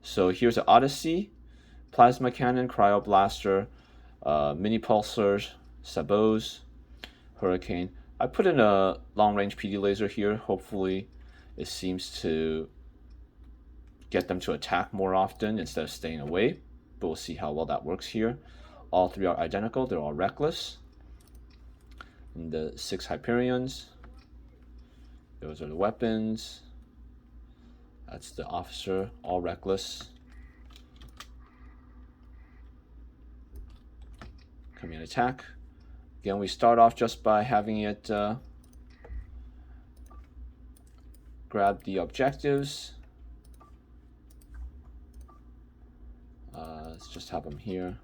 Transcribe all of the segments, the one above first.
So here's an Odyssey, plasma cannon, cryoblaster, mini pulsars, sabots, hurricane. I put in a long-range PD laser here. Hopefully it seems to get them to attack more often instead of staying away. But we'll see how well that works here. All three are identical. They're all reckless. And the 6 Hyperions. Those are the weapons. That's the officer, all reckless. Coming in attack. Again, we start off just by having it grab the objectives. Let's just have them here.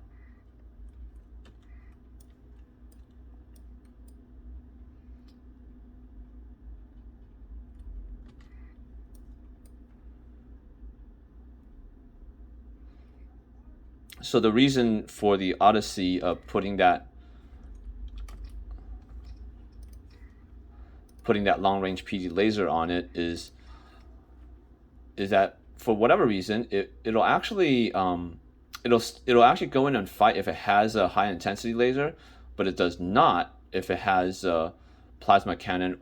So the reason for the Odyssey of putting that long-range PD laser on it is that for whatever reason it'll actually it'll actually go in and fight if it has a high intensity laser, but it does not if it has a plasma cannon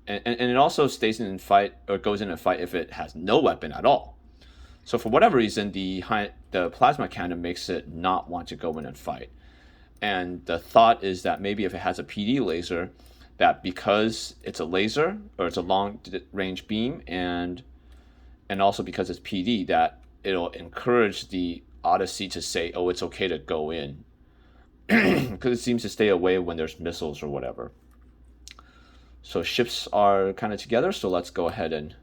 and it also stays in and fight or goes in and fight if it has no weapon at all. So for whatever reason, the plasma cannon makes it not want to go in and fight. And the thought is that maybe if it has a PD laser, that because it's a laser or it's a long range beam and also because it's PD, that it'll encourage the Odyssey to say, oh, it's okay to go in. Because it seems to stay away when there's missiles or whatever. So ships are kind of together, so let's go ahead and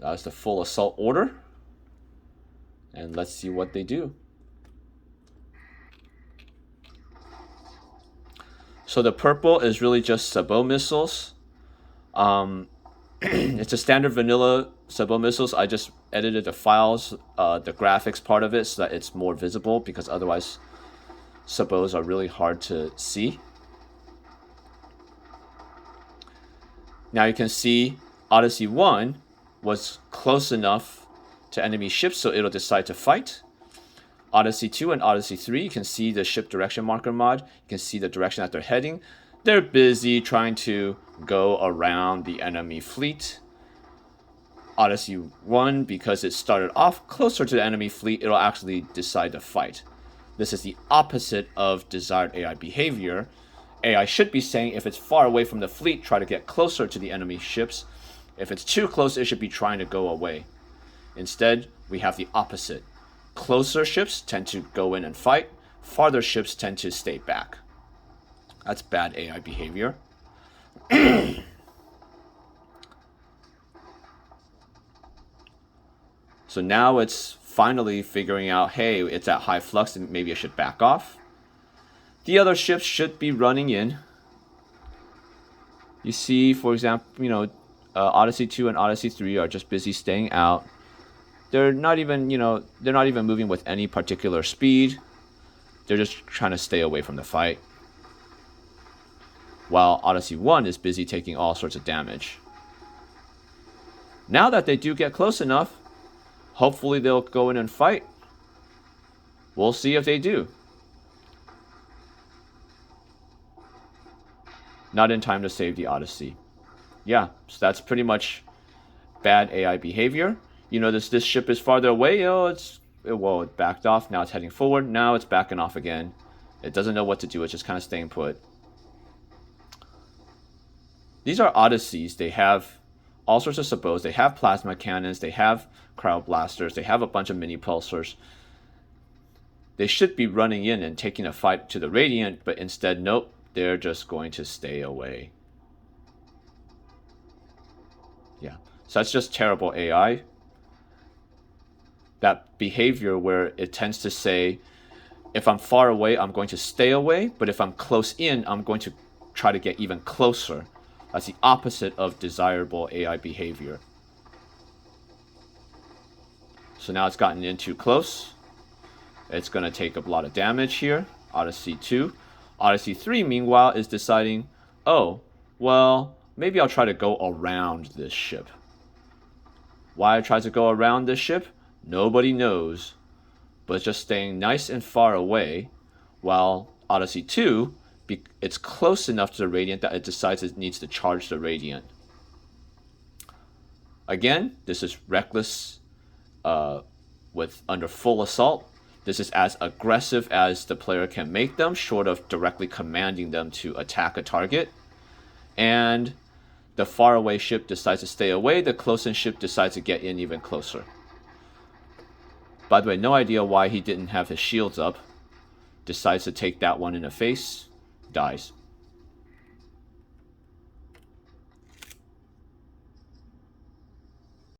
that's the full assault order. And let's see what they do. So the purple is really just sabot missiles. It's a standard vanilla sabot missiles. I just edited the files, the graphics part of it, so that it's more visible, because otherwise sabots are really hard to see. Now you can see Odyssey 1 was close enough to enemy ships, so it'll decide to fight. Odyssey 2 and Odyssey 3, you can see the ship direction marker mod. You can see the direction that they're heading. They're busy trying to go around the enemy fleet. Odyssey 1, because it started off closer to the enemy fleet, it'll actually decide to fight. This is the opposite of desired AI behavior. AI should be saying if it's far away from the fleet, try to get closer to the enemy ships. If it's too close, it should be trying to go away. Instead, we have the opposite. Closer ships tend to go in and fight. Farther ships tend to stay back. That's bad AI behavior. So now it's finally figuring out, hey, it's at high flux and maybe I should back off. The other ships should be running in. You see, for example, Odyssey 2 and Odyssey 3 are just busy staying out. They're not even moving with any particular speed. They're just trying to stay away from the fight. While Odyssey 1 is busy taking all sorts of damage. Now that they do get close enough, hopefully they'll go in and fight. We'll see if they do. Not in time to save the Odyssey. Yeah, so that's pretty much bad AI behavior. This ship is farther away. It backed off. Now it's heading forward. Now it's backing off again. It doesn't know what to do. It's just kind of staying put. These are Odysseys. They have all sorts of sabots. They have plasma cannons. They have cryoblasters. They have a bunch of mini pulsars. They should be running in and taking a fight to the Radiant, but instead, nope. They're just going to stay away. Yeah, so that's just terrible AI. That behavior where it tends to say, if I'm far away, I'm going to stay away, but if I'm close in, I'm going to try to get even closer. That's the opposite of desirable AI behavior. So now it's gotten in too close. It's going to take a lot of damage here. Odyssey 2. Odyssey 3, meanwhile, is deciding, oh, well, maybe I'll try to go around this ship. Why it tries to go around this ship, nobody knows. But it's just staying nice and far away, while Odyssey 2, it's close enough to the Radiant that it decides it needs to charge the Radiant. Again, this is reckless with under full assault. This is as aggressive as the player can make them, short of directly commanding them to attack a target. And the faraway ship decides to stay away, the close-in ship decides to get in even closer. By the way, no idea why he didn't have his shields up. Decides to take that one in the face, dies.